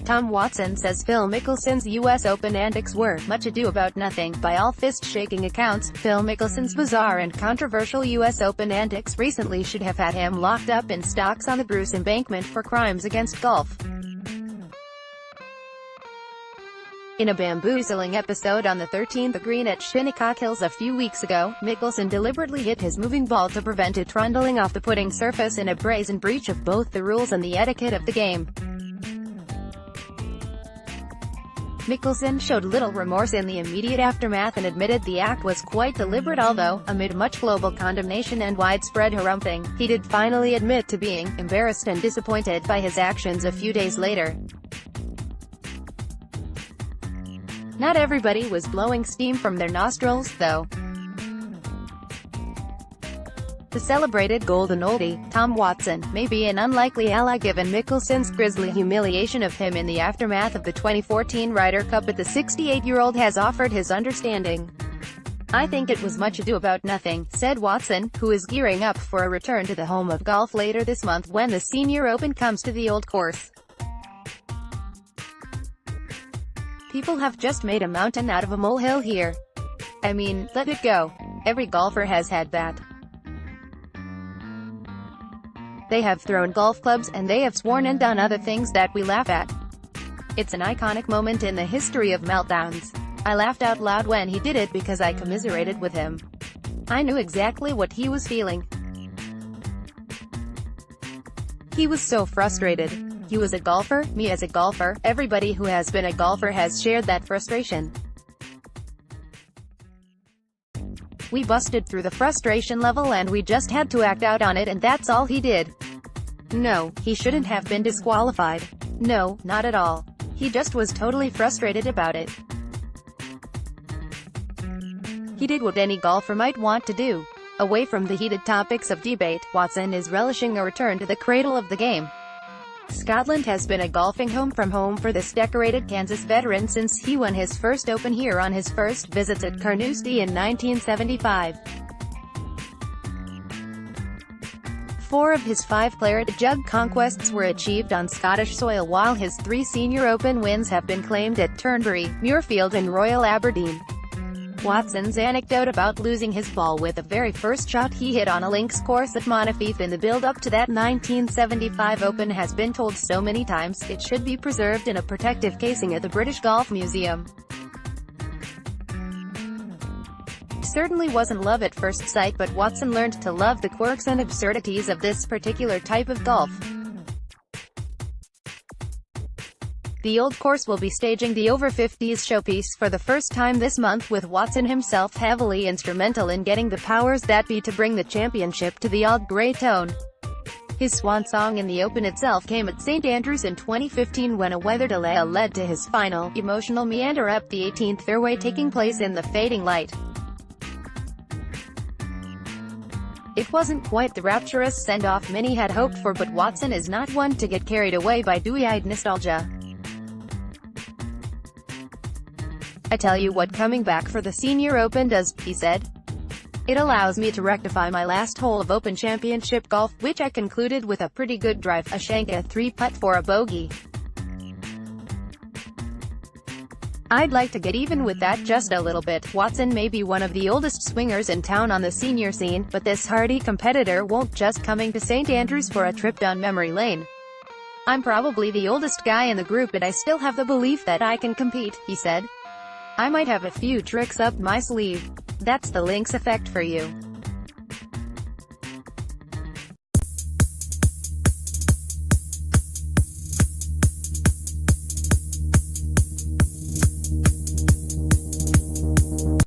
Tom Watson says Phil Mickelson's U.S. Open antics were much ado about nothing. By all fist-shaking accounts, Phil Mickelson's bizarre and controversial U.S. Open antics recently should have had him locked up in stocks on the Bruce Embankment for crimes against golf. In a bamboozling episode on the 13th green at Shinnecock Hills a few weeks ago, Mickelson deliberately hit his moving ball to prevent it trundling off the putting surface in a brazen breach of both the rules and the etiquette of the game. Mickelson showed little remorse in the immediate aftermath and admitted the act was quite deliberate, although, amid much global condemnation and widespread haranguing, he did finally admit to being embarrassed and disappointed by his actions a few days later. Not everybody was blowing steam from their nostrils, though. The celebrated golden oldie, Tom Watson, may be an unlikely ally given Mickelson's grisly humiliation of him in the aftermath of the 2014 Ryder Cup, but the 68-year-old has offered his understanding. "I think it was much ado about nothing," said Watson, who is gearing up for a return to the home of golf later this month when the Senior Open comes to the Old Course. "People have just made a mountain out of a molehill here. I mean, let it go. Every golfer has had that. They have thrown golf clubs, and they have sworn and done other things that we laugh at. It's an iconic moment in the history of meltdowns. I laughed out loud when he did it because I commiserated with him. I knew exactly what he was feeling. He was so frustrated. He was a golfer, me as a golfer, everybody who has been a golfer has shared that frustration. We busted through the frustration level and we just had to act out on it, and that's all he did. No, he shouldn't have been disqualified. No, not at all. He just was totally frustrated about it. He did what any golfer might want to do. Away from the heated topics of debate, Watson is relishing a return to the cradle of the game. Scotland has been a golfing home for this decorated Kansas veteran since he won his first Open here on his first visits at Carnoustie in 1975. 4 of his 5 claret jug conquests were achieved on Scottish soil, while his 3 Senior Open wins have been claimed at Turnberry, Muirfield and Royal Aberdeen. Watson's anecdote about losing his ball with the very first shot he hit on a links course at Montefiore in the build-up to that 1975 Open has been told so many times, it should be preserved in a protective casing at the British Golf Museum. Certainly wasn't love at first sight, but Watson learned to love the quirks and absurdities of this particular type of golf. The Old Course will be staging the over-50s showpiece for the first time this month, with Watson himself heavily instrumental in getting the powers that be to bring the championship to the old grey tone. His swan song in the Open itself came at St Andrews in 2015 when a weather delay led to his final, emotional meander up the 18th fairway, taking place in the fading light. It wasn't quite the rapturous send-off many had hoped for, but Watson is not one to get carried away by dewy-eyed nostalgia. "I tell you what coming back for the Senior Open does," he said. "It allows me to rectify my last hole of Open Championship golf, which I concluded with a pretty good drive, a shank, a 3-putt for a bogey. I'd like to get even with that just a little bit." Watson may be one of the oldest swingers in town on the senior scene, but this hardy competitor won't just coming to St Andrews for a trip down memory lane. "I'm probably the oldest guy in the group, but I still have the belief that I can compete," he said. "I might have a few tricks up my sleeve. That's the links effect for you."